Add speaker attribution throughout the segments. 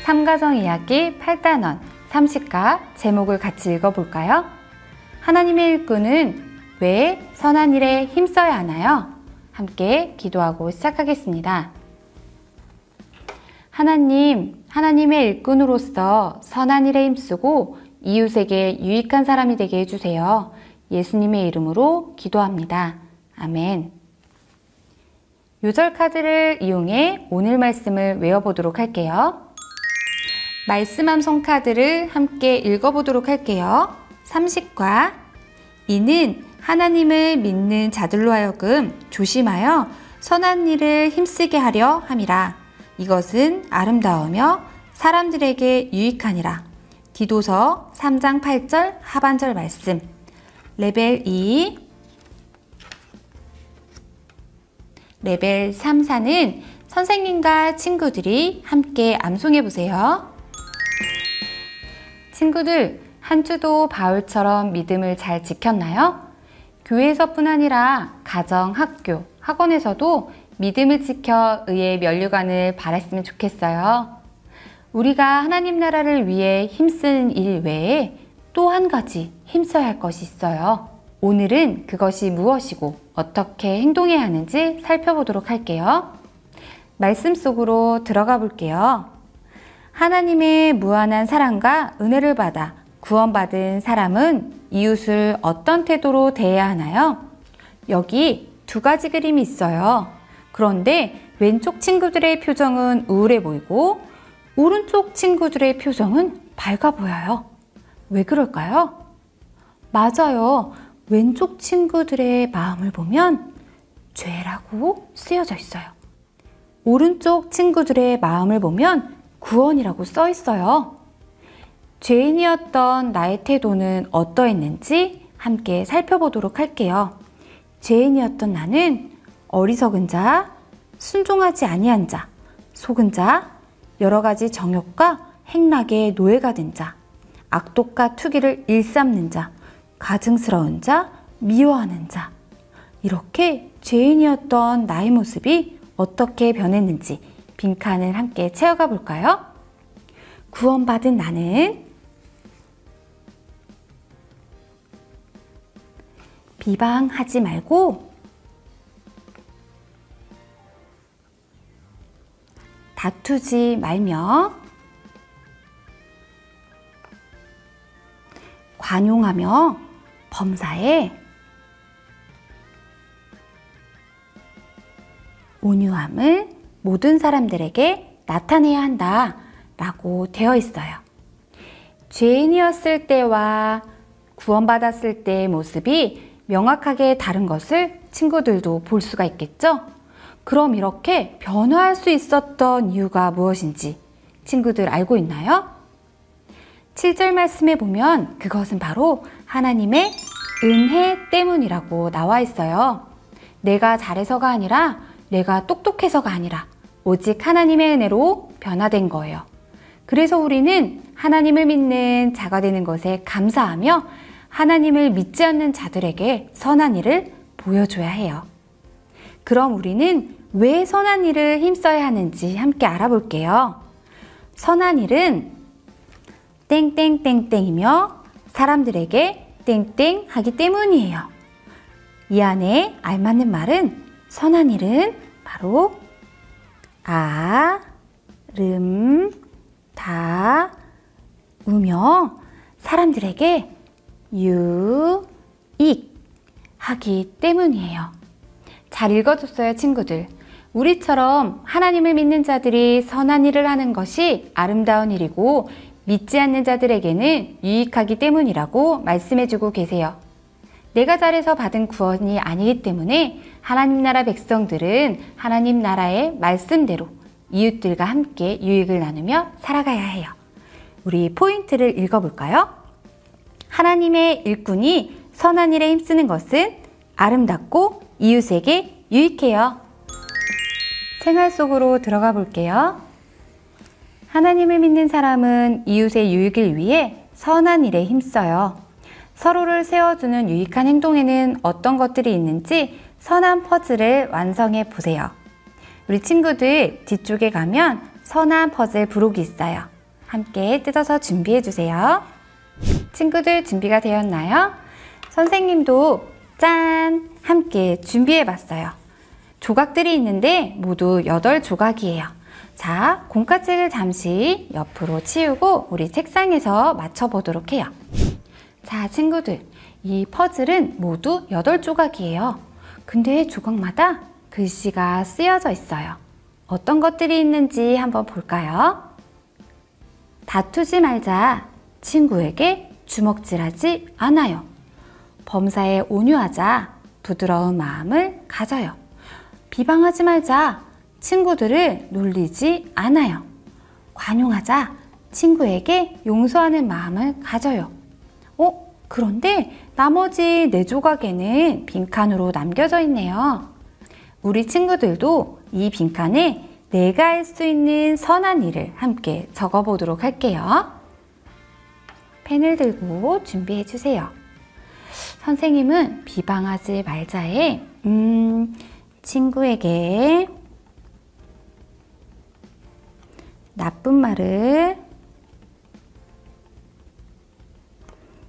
Speaker 1: 삼가정 이야기 8단원 30가 제목을 같이 읽어볼까요? 하나님의 일꾼은 왜 선한 일에 힘써야 하나요? 함께 기도하고 시작하겠습니다. 하나님, 하나님의 일꾼으로서 선한 일에 힘쓰고 이웃에게 유익한 사람이 되게 해주세요. 예수님의 이름으로 기도합니다. 아멘. 요절 카드를 이용해 오늘 말씀을 외워보도록 할게요. 말씀 함성 카드를 함께 읽어보도록 할게요. 30과 이는 하나님을 믿는 자들로 하여금 조심하여 선한 일을 힘쓰게 하려 함이라. 이것은 아름다우며 사람들에게 유익하니라. 디도서 3장 8절 하반절 말씀. 레벨 2, 레벨 3, 4는 선생님과 친구들이 함께 암송해 보세요. 친구들, 한 주도 바울처럼 믿음을 잘 지켰나요? 교회에서뿐 아니라 가정, 학교, 학원에서도 믿음을 지켜 의의 면류관을 바랐으면 좋겠어요. 우리가 하나님 나라를 위해 힘쓰는 일 외에 또 한 가지 힘써야 할 것이 있어요. 오늘은 그것이 무엇이고 어떻게 행동해야 하는지 살펴보도록 할게요. 말씀 속으로 들어가 볼게요. 하나님의 무한한 사랑과 은혜를 받아 구원받은 사람은 이웃을 어떤 태도로 대해야 하나요? 여기 두 가지 그림이 있어요. 그런데 왼쪽 친구들의 표정은 우울해 보이고 오른쪽 친구들의 표정은 밝아 보여요. 왜 그럴까요? 맞아요. 왼쪽 친구들의 마음을 보면 죄라고 쓰여져 있어요. 오른쪽 친구들의 마음을 보면 구원이라고 써 있어요. 죄인이었던 나의 태도는 어떠했는지 함께 살펴보도록 할게요. 죄인이었던 나는 어리석은 자, 순종하지 아니한 자, 속은 자, 여러 가지 정욕과 행락의 노예가 된 자, 악독과 투기를 일삼는 자, 가증스러운 자, 미워하는 자. 이렇게 죄인이었던 나의 모습이 어떻게 변했는지 빈칸을 함께 채워가 볼까요? 구원받은 나는 비방하지 말고 다투지 말며 관용하며 범사에 온유함을 모든 사람들에게 나타내야 한다 라고 되어 있어요. 죄인이었을 때와 구원받았을 때의 모습이 명확하게 다른 것을 친구들도 볼 수가 있겠죠? 그럼 이렇게 변화할 수 있었던 이유가 무엇인지 친구들 알고 있나요? 7절 말씀에 보면 그것은 바로 하나님의 은혜 때문이라고 나와 있어요. 내가 잘해서가 아니라 내가 똑똑해서가 아니라 오직 하나님의 은혜로 변화된 거예요. 그래서 우리는 하나님을 믿는 자가 되는 것에 감사하며 하나님을 믿지 않는 자들에게 선한 일을 보여줘야 해요. 그럼 우리는 왜 선한 일을 힘써야 하는지 함께 알아볼게요. 선한 일은 땡땡땡땡이며 사람들에게 땡땡하기 때문이에요. 이 안에 알맞는 말은 선한 일은 바로 아름다우며 사람들에게 유익하기 때문이에요. 잘 읽어줬어요, 친구들. 우리처럼 하나님을 믿는 자들이 선한 일을 하는 것이 아름다운 일이고 믿지 않는 자들에게는 유익하기 때문이라고 말씀해주고 계세요. 내가 잘해서 받은 구원이 아니기 때문에 하나님 나라 백성들은 하나님 나라의 말씀대로 이웃들과 함께 유익을 나누며 살아가야 해요. 우리 포인트를 읽어볼까요? 하나님의 일꾼이 선한 일에 힘쓰는 것은 아름답고 이웃에게 유익해요. 생활 속으로 들어가 볼게요. 하나님을 믿는 사람은 이웃의 유익을 위해 선한 일에 힘써요. 서로를 세워주는 유익한 행동에는 어떤 것들이 있는지 선한 퍼즐을 완성해 보세요. 우리 친구들 뒤쪽에 가면 선한 퍼즐 부록이 있어요. 함께 뜯어서 준비해 주세요. 친구들 준비가 되었나요? 선생님도 짠! 함께 준비해 봤어요. 조각들이 있는데 모두 8조각이에요. 자, 공과책을 잠시 옆으로 치우고 우리 책상에서 맞춰보도록 해요. 자, 친구들, 이 퍼즐은 모두 8조각이에요. 근데 조각마다 글씨가 쓰여져 있어요. 어떤 것들이 있는지 한번 볼까요? 다투지 말자. 친구에게 주먹질하지 않아요. 범사에 온유하자. 부드러운 마음을 가져요. 비방하지 말자. 친구들을 놀리지 않아요. 관용하자. 친구에게 용서하는 마음을 가져요. 그런데 나머지 4조각에는 빈칸으로 남겨져 있네요. 우리 친구들도 이 빈칸에 내가 할 수 있는 선한 일을 함께 적어보도록 할게요. 펜을 들고 준비해 주세요. 선생님은 비방하지 말자에 친구에게 나쁜 말을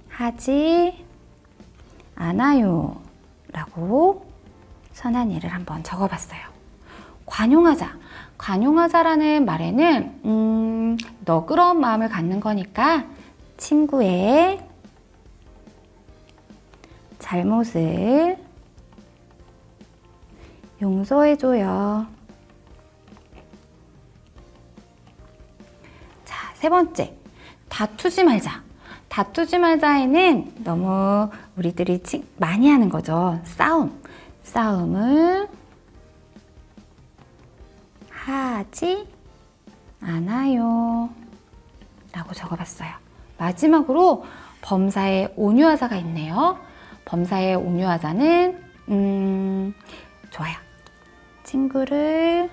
Speaker 1: 하지 않아요 라고 선한 일을 한번 적어봤어요. 관용하자. 관용하자라는 말에는 너그러운 마음을 갖는 거니까 친구의 잘못을 용서해줘요. 자, 3번째. 다투지 말자. 다투지 말자에는 너무 우리들이 많이 하는 거죠. 싸움을 하지 않아요 라고 적어봤어요. 마지막으로 범사에 온유하자가 있네요. 범사에 온유하자는 좋아요. 친구를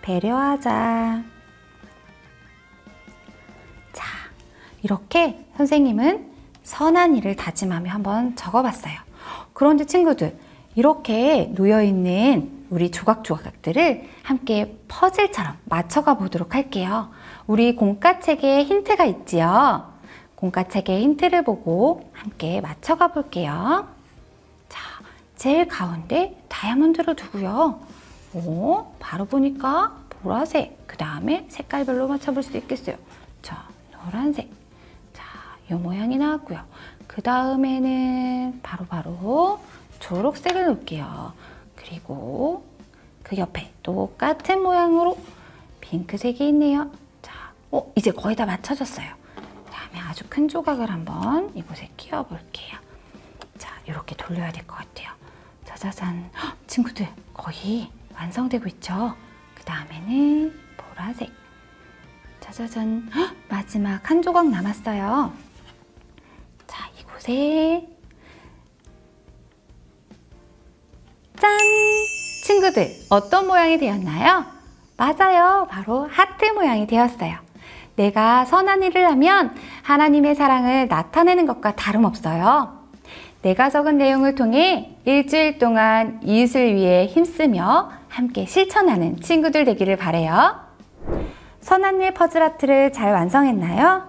Speaker 1: 배려하자. 자, 이렇게 선생님은 선한 일을 다짐하며 한번 적어봤어요. 그런데 친구들, 이렇게 놓여있는 우리 조각들을 함께 퍼즐처럼 맞춰가 보도록 할게요. 우리 공과책에 힌트가 있지요. 공과책의 힌트를 보고 함께 맞춰가 볼게요. 자, 제일 가운데 다이아몬드를 두고요. 바로 보니까 보라색, 그 다음에 색깔별로 맞춰볼 수 있겠어요. 자, 노란색. 자, 이 모양이 나왔고요. 그 다음에는 바로 초록색을 놓을게요. 그리고 그 옆에 똑같은 모양으로 핑크색이 있네요. 자, 이제 거의 다 맞춰졌어요. 다음에 아주 큰 조각을 한번 이곳에 끼워 볼게요. 자, 이렇게 돌려야 될 것 같아요. 짜자잔. 친구들, 거의 완성되고 있죠? 그 다음에는 보라색. 짜자잔. 마지막 한 조각 남았어요. 자, 이곳에 짠! 친구들, 어떤 모양이 되었나요? 맞아요. 바로 하트 모양이 되었어요. 내가 선한 일을 하면 하나님의 사랑을 나타내는 것과 다름없어요. 내가 적은 내용을 통해 일주일 동안 이웃을 위해 힘쓰며 함께 실천하는 친구들 되기를 바라요. 선한 일 퍼즐 아트를 잘 완성했나요?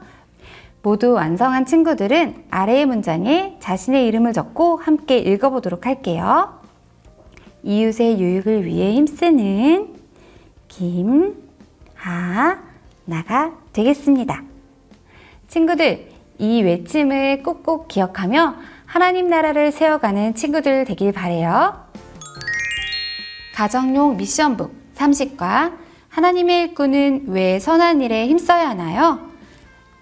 Speaker 1: 모두 완성한 친구들은 아래의 문장에 자신의 이름을 적고 함께 읽어보도록 할게요. 이웃의 유익을 위해 힘쓰는 김하나가 되겠습니다. 친구들, 이 외침을 꼭꼭 기억하며 하나님 나라를 세워가는 친구들 되길 바라요. 가정용 미션북 30과 하나님의 일꾼은 왜 선한 일에 힘써야 하나요?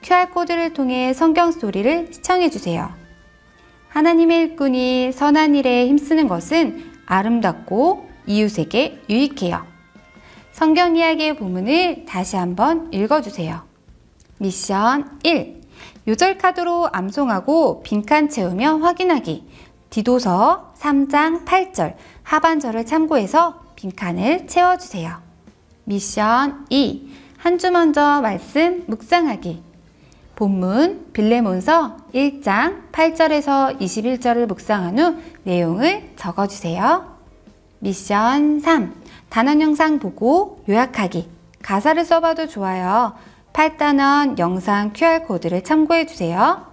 Speaker 1: QR코드를 통해 성경 스토리를 시청해주세요. 하나님의 일꾼이 선한 일에 힘쓰는 것은 아름답고 이웃에게 유익해요. 성경 이야기의 본문을 다시 한번 읽어주세요. 미션 1. 요절 카드로 암송하고 빈칸 채우며 확인하기. 디도서 3장 8절 하반절을 참고해서 빈칸을 채워주세요. 미션 2. 한 주 먼저 말씀 묵상하기. 본문 빌레몬서 1장 8절에서 21절을 묵상한 후 내용을 적어주세요. 미션 3. 단원 영상 보고 요약하기. 가사를 써봐도 좋아요. 8단원 영상 QR코드를 참고해주세요.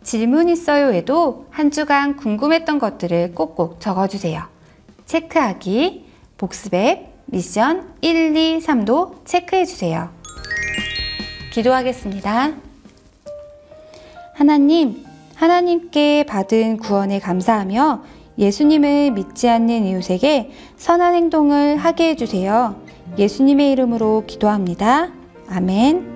Speaker 1: 질문 있어요에도 한 주간 궁금했던 것들을 꼭꼭 적어주세요. 체크하기, 복습앱, 미션 1, 2, 3도 체크해주세요. 기도하겠습니다. 하나님, 하나님께 받은 구원에 감사하며 예수님을 믿지 않는 이웃에게 선한 행동을 하게 해주세요. 예수님의 이름으로 기도합니다. 아멘.